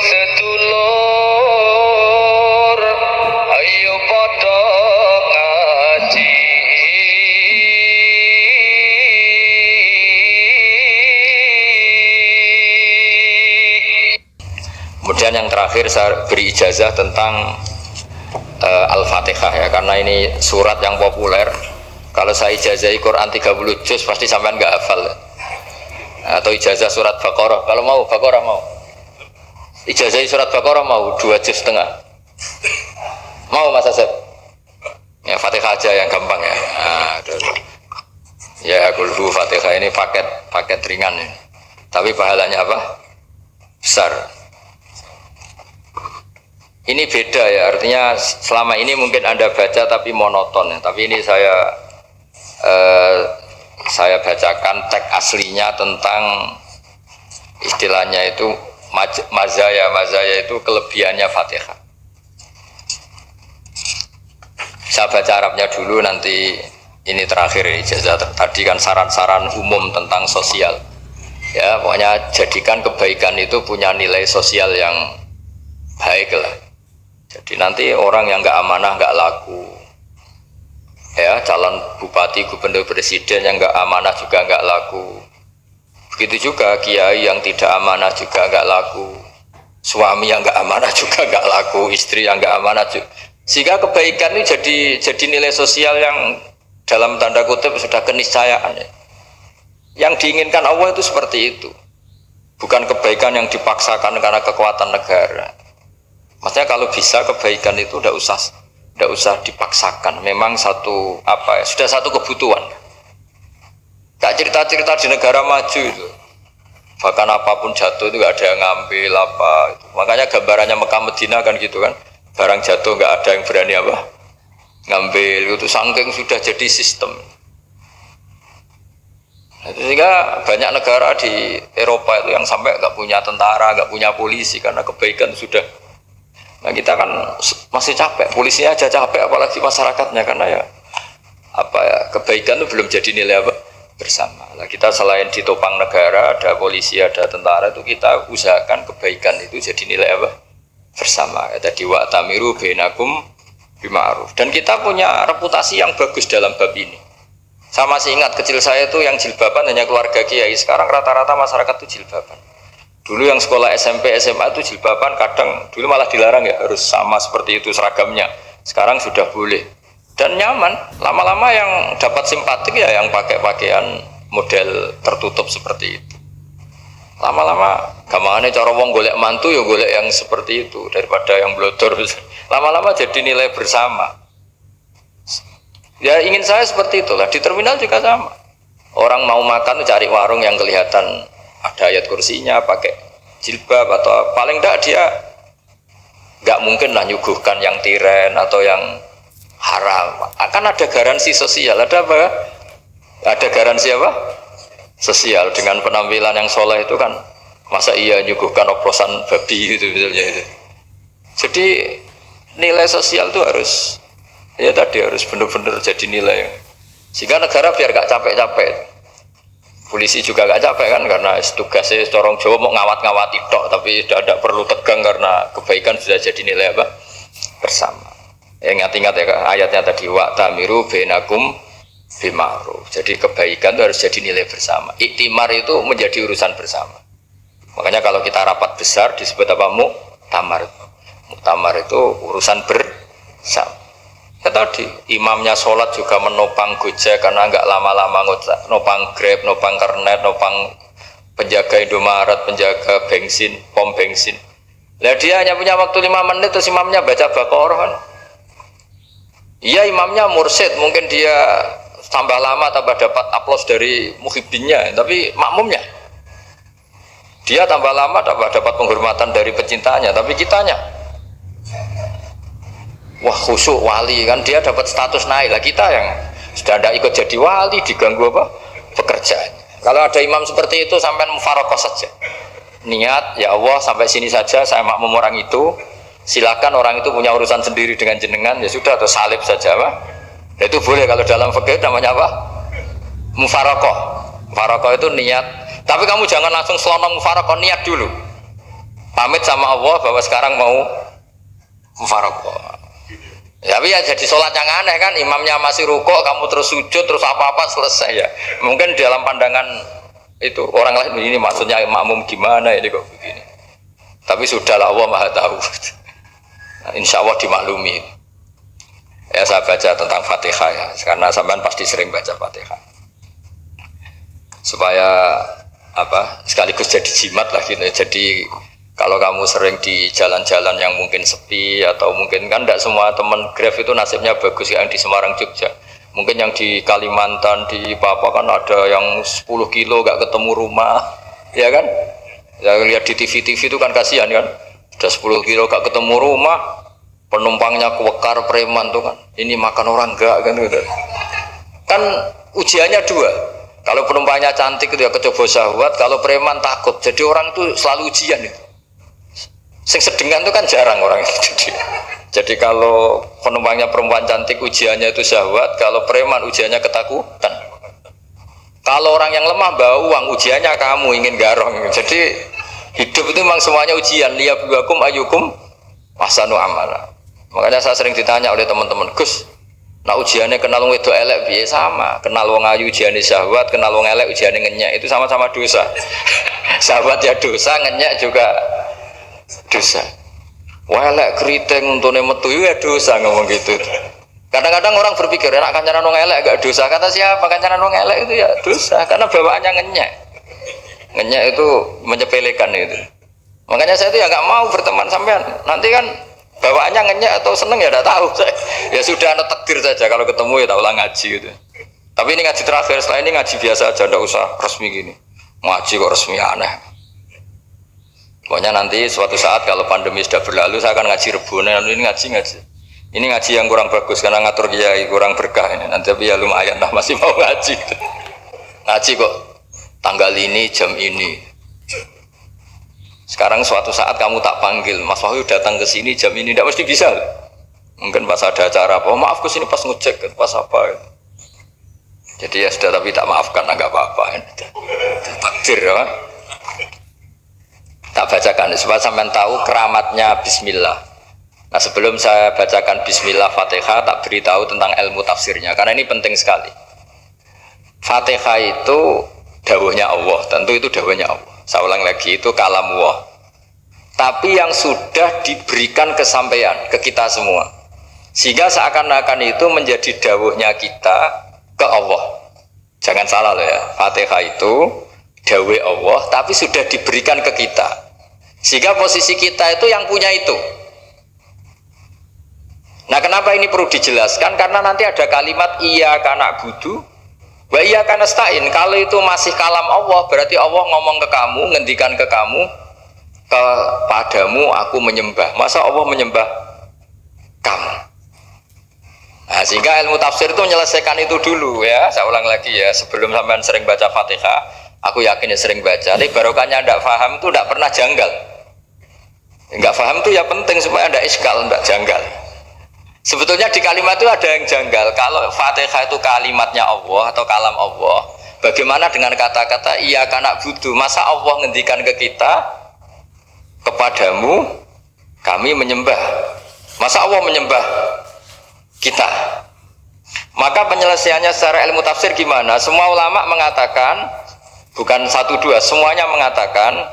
sedulur ayo padha ngaji. Kemudian yang terakhir saya beri ijazah tentang Al-Fatihah ya, karena ini surat yang populer. Kalau saya ijazahi Quran 30 juz pasti sampean nggak hafal. Atau ijazah surat Baqarah, kalau mau Baqarah mau. Ijazahi surat Baqarah mau 2 juz setengah. Mau Mas Asep? Ya Fatihah aja yang gampang ya. Ya kulhu Fatihah ini paket ringan ya. Tapi pahalanya apa? Besar. Ini beda ya, artinya selama ini mungkin Anda baca tapi monoton ya. Tapi ini saya bacakan teks aslinya tentang istilahnya itu mazaya itu kelebihannya Fatihah. Saya baca Arabnya dulu, nanti ini terakhir ijazah. Tadi kan saran-saran umum tentang sosial ya, pokoknya jadikan kebaikan itu punya nilai sosial yang baik lah. Jadi nanti orang yang nggak amanah nggak laku ya, calon bupati, gubernur, presiden yang nggak amanah juga nggak laku. Begitu juga kiai yang tidak amanah juga nggak laku, suami yang nggak amanah juga nggak laku, istri yang nggak amanah juga. Sehingga kebaikan ini jadi nilai sosial yang dalam tanda kutip sudah keniscayaan ya. Yang diinginkan Allah itu seperti itu, bukan kebaikan yang dipaksakan karena kekuatan negara. Maksudnya kalau bisa kebaikan itu tidak usah dipaksakan. Memang sudah satu kebutuhan. Gak cerita-cerita di negara maju itu. Bahkan apapun jatuh itu gak ada yang ngambil apa. Makanya gambarannya Mekah Medina kan gitu kan. Barang jatuh gak ada yang berani apa ngambil. Itu saking sudah jadi sistem. Sehingga banyak negara di Eropa itu yang sampai gak punya tentara, gak punya polisi karena kebaikan sudah. Nah kita kan masih capek, polisinya aja capek, apalagi masyarakatnya, karena ya kebaikan itu belum jadi nilai bersama. Nah kita selain ditopang negara, ada polisi, ada tentara, itu kita usahakan kebaikan itu jadi nilai bersama. Ya, tadi wa'tamiru bainakum bima'ruf. Dan kita punya reputasi yang bagus dalam bab ini. Saya masih ingat kecil saya itu yang jilbaban hanya keluarga kiai. Sekarang rata-rata masyarakat itu jilbaban. Dulu yang sekolah SMP, SMA itu jilbaban kadang dulu malah dilarang ya, harus sama seperti itu seragamnya. Sekarang sudah boleh dan nyaman. Lama-lama yang dapat simpatik ya yang pakai pakaian model tertutup seperti itu. Lama-lama gampangane cara wong golek mantu ya golek yang seperti itu daripada yang blodor. Lama-lama jadi nilai bersama. Ya ingin saya seperti itulah. Di terminal juga sama. Orang mau makan cari warung yang kelihatan ada ayat kursinya, pakai jilbab, atau paling tidak dia nggak mungkin lah nyuguhkan yang tiren atau yang haram. Akan ada garansi sosial, ada apa? Ada garansi apa? Sosial dengan penampilan yang soleh itu kan, masa iya nyuguhkan oplosan babi gitu misalnya itu. Jadi nilai sosial itu harus benar-benar jadi nilai. Sehingga negara biar nggak capek-capek. Polisi juga gak capek kan, karena tugasnya corong Jawa mau ngawat-ngawati tok, tapi tidak perlu tegang karena kebaikan sudah jadi nilai bersama. Ingat-ingat ya ayatnya tadi, wa'tamiru bainakum bima'ruf. Jadi kebaikan itu harus jadi nilai bersama. Iktimar itu menjadi urusan bersama. Makanya kalau kita rapat besar disebut apa? Muktamar. Muktamar itu urusan bersama. Ya tadi imamnya sholat juga menopang Gojek karena nggak lama-lama nopang Grab, nopang Kernet, nopang penjaga Indomaret, penjaga bensin, pom bensin. Nah dia hanya punya waktu 5 menit terus imamnya baca Baqarah kan. Iya imamnya mursyid, mungkin dia tambah lama tambah dapat aplaus dari muhibbinnya, tapi makmumnya dia tambah lama tambah dapat penghormatan dari pecintanya, tapi kitanya wah khusyuk wali kan, dia dapat status naik lah. Kita yang sudah tidak ikut jadi wali diganggu apa pekerjaan. Kalau ada imam seperti itu sampai mufaroqah saja, niat ya Allah sampai sini saja saya makmum orang itu, silakan orang itu punya urusan sendiri dengan jenengan ya sudah, atau salib saja Pak. Nah, itu boleh kalau dalam fikih namanya apa? Mufaroqah. Mufaroqah itu niat, tapi kamu jangan langsung selonong mufaroqah, niat dulu. Pamit sama Allah bahwa sekarang mau mufaraqah. Ya, tapi ya jadi sholat yang aneh kan, imamnya masih rukuk, kamu terus sujud, terus apa-apa selesai ya. Mungkin dalam pandangan itu orang lain ini maksudnya makmum gimana ini kok begini. Tapi sudahlah, Allah Maha tahu. Nah, insya Allah dimaklumi. Ya saya baca tentang Fatihah ya, karena sampean pasti sering baca Fatihah. Supaya apa? Sekaligus jadi jimat lah gitu. Jadi kalau kamu sering di jalan-jalan yang mungkin sepi atau mungkin kan tidak semua teman Grab itu nasibnya bagus yang di Semarang Jogja. Mungkin yang di Kalimantan di Papua kan ada yang 10 kilo gak ketemu rumah, ya kan? Ya lihat di TV-TV itu kan kasihan kan. Udah 10 kilo gak ketemu rumah, penumpangnya kuwekar preman tuh kan. Ini makan orang enggak kan gitu. Kan ujiannya dua. Kalau penumpangnya cantik itu ya kecoba syahwat, kalau preman takut. Jadi orang itu selalu ujian itu. Sing sedengan itu kan jarang orang itu. Jadi kalau penumpangnya perempuan cantik ujiannya itu syahwat, kalau preman ujiannya ketakutan. Kalau orang yang lemah bawa uang ujiannya kamu ingin garong. Jadi hidup itu memang semuanya ujian. Liyabluwakum ayyukum ahsanu amala. Makanya saya sering ditanya oleh teman-teman, Gus, nah ujiannya kenal wong wedok elek piye? Sama. Kenal wong ayu ujiannya syahwat, kenal wong elek ujiannya ngenyek, itu sama-sama dosa. Syahwat ya dosa, ngenyek juga dosa. Elek keriting untune metu ya dosa ngomong gitu. Kadang-kadang orang berpikir enak kancanan wong elek gak dosa. Kata siapa kancanan wong elek itu ya dosa karena bawaannya ngenyek. Ngenyek itu menyepelekan itu. Makanya saya itu ya nggak mau berteman sampean. Nanti kan bawaannya ngenyek atau seneng ya tidak tahu. Ya sudah ada takdir saja kalau ketemu ya tak ulang ngaji gitu. Tapi ini ngaji terakhir, setelah ini ngaji biasa aja, tidak usah resmi gini. Ngaji kok resmi aneh. Pokoknya nanti suatu saat kalau pandemi sudah berlalu saya akan ngaji Rebone. Ini ngaji. Ini ngaji yang kurang bagus karena ngatur kiai kurang berkah ini. Nanti tapi ya lumayan lah masih mau ngaji. Ngaji kok tanggal ini jam ini. Sekarang suatu saat kamu tak panggil, Mas Wahyu datang ke sini jam ini, tidak mesti bisa. Mungkin pas ada acara apa, maaf ke sini pas ngecek, pas apa. Jadi ya sudah tapi tak maafkan, enggak apa-apa. Takdir ya. Tak bacakan supaya sampean tahu keramatnya Bismillah. Nah sebelum saya bacakan Bismillah Fatihah, tak beritahu tentang ilmu tafsirnya karena ini penting sekali. Fatihah itu dawuhnya Allah, tentu itu dawuhnya Allah. Saya ulang lagi, itu kalam Allah. Tapi yang sudah diberikan kesampaian ke kita semua, sehingga seakan-akan itu menjadi dawuhnya kita ke Allah. Jangan salah loh ya, Fatihah itu dawuh Allah, tapi sudah diberikan ke kita, sehingga posisi kita itu yang punya itu. Nah kenapa ini perlu dijelaskan? Karena nanti ada kalimat iyyaka na'budu wa iyyaka nasta'in. Kalau itu masih kalam Allah, berarti Allah ngomong ke kamu, ngendikan ke kamu, kepadamu aku menyembah. Masa Allah menyembah kamu? Nah, sehingga ilmu tafsir itu menyelesaikan itu dulu ya. Saya ulang lagi ya, sebelum sampean sering baca Fatihah, aku yakin ya sering baca. Tapi barokahnya tidak paham itu tidak pernah janggal. Enggak paham itu ya penting supaya tidak iskal, tidak janggal. Sebetulnya di kalimat itu ada yang janggal. Kalau Fatihah itu kalimatnya Allah atau kalam Allah, bagaimana dengan kata-kata iyyaka na'budu? Masa Allah ngendikan ke kita, kepadamu kami menyembah? Masa Allah menyembah kita? Maka penyelesaiannya secara ilmu tafsir gimana? Semua ulama mengatakan, bukan satu dua, semuanya mengatakan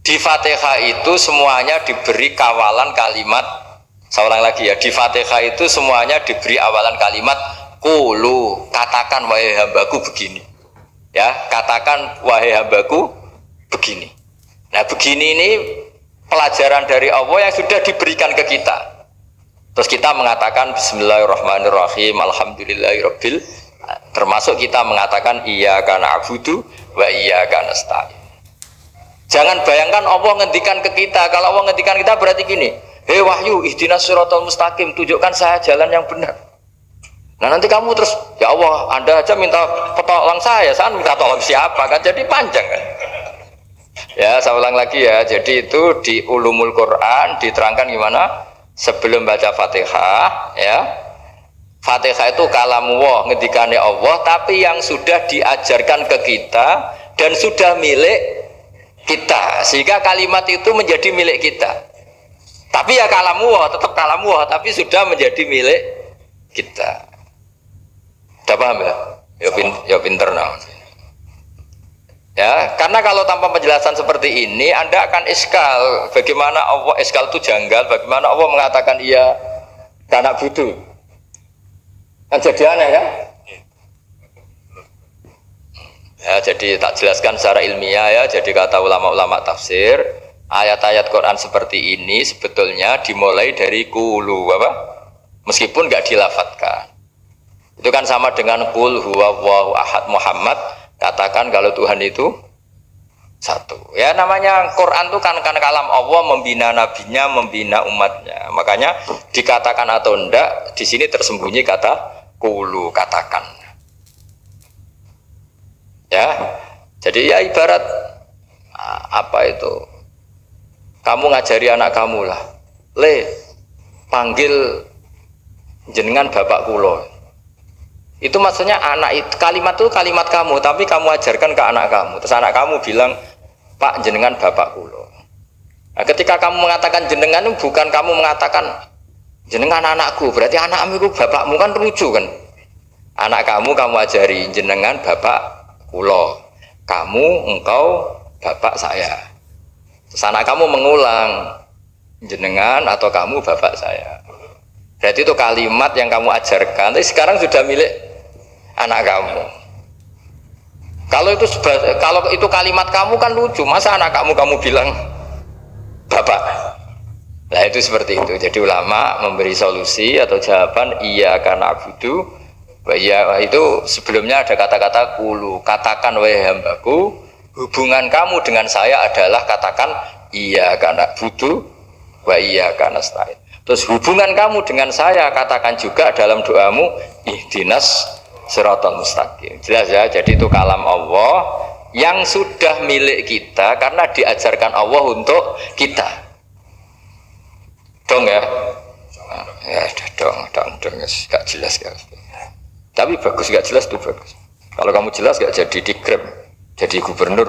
di Fatihah itu semuanya diberi kawalan kalimat. Saya ulang lagi ya, di Fatihah itu semuanya diberi awalan kalimat qulu, katakan wahai hambaku begini. Ya, katakan wahai hambaku begini. Nah, begini ini pelajaran dari Allah yang sudah diberikan ke kita. Terus kita mengatakan bismillahirrahmanirrahim, alhamdulillahirabbil, termasuk kita mengatakan iyyaka na'budu wa iyyaka nasta'in. Jangan bayangkan Allah ngendikan ke kita. Kalau Allah ngendikan kita berarti gini, hei Wahyu, ihdinas siratal mustaqim, tunjukkan saya jalan yang benar. Nah nanti kamu terus, ya Allah, Anda aja minta petolong saya minta tolong siapa kan, jadi panjang kan. Ya, saya ulang lagi ya, jadi itu di Ulumul Quran diterangkan gimana? Sebelum baca Fatihah, ya, Fatihah itu kalamullah, ngendikannya Allah, tapi yang sudah diajarkan ke kita dan sudah milik kita, sehingga kalimat itu menjadi milik kita. Tapi ya kalamu tetap kalamu, tapi sudah menjadi milik kita. Sudah paham ya? Ya pinter nah. Ya, karena kalau tanpa penjelasan seperti ini, Anda akan iskal. Bagaimana Allah iskal itu janggal? Bagaimana Allah mengatakan iya anak budu? Kan jadi aneh ya? Ya, jadi tak jelaskan secara ilmiah ya. Jadi kata ulama-ulama tafsir, ayat-ayat Quran seperti ini sebetulnya dimulai dari kulu apa? Meskipun nggak dilafatkan. Itu kan sama dengan qul huwallahu ahad Muhammad, katakan kalau Tuhan itu satu. Ya namanya Quran itu kan kalam Allah, membina nabinya, membina umatnya. Makanya dikatakan atau enggak, di sini tersembunyi kata kulu, katakan. Ya, jadi ya ibarat apa itu? Kamu ngajari anak kamu lah, panggil jenengan bapak kulo. Itu maksudnya anak itu kalimat kamu, tapi kamu ajarkan ke anak kamu. Terus anak kamu bilang, Pak jenengan bapak kulo. Nah, ketika kamu mengatakan jenengan itu bukan kamu mengatakan jenengan anakku, berarti anakmu itu bapakmu, kan lucu kan? Anak kamu ajari jenengan bapak kulo, kamu engkau bapak saya. Terus anak kamu mengulang jenengan atau kamu bapak saya. Berarti itu kalimat yang kamu ajarkan, tapi sekarang sudah milik anak kamu. Kalau itu kalimat kamu kan lucu, masa anak kamu bilang bapak? Nah itu seperti itu. Jadi ulama memberi solusi atau jawaban iya karena abudu. Ya itu sebelumnya ada kata-kata kulu, katakan wahai hambaku, hubungan kamu dengan saya adalah katakan iya karena butuh wa iya karena stain. Terus hubungan kamu dengan saya katakan juga dalam doamu ihdinas siratal mustaqim. Jelas ya, jadi itu kalam Allah yang sudah milik kita karena diajarkan Allah untuk kita. Dong ya? Ya dong, gak jelas ya. Tapi bagus, gak jelas tuh bagus. Kalau kamu jelas gak jadi dikrep, jadi gubernur.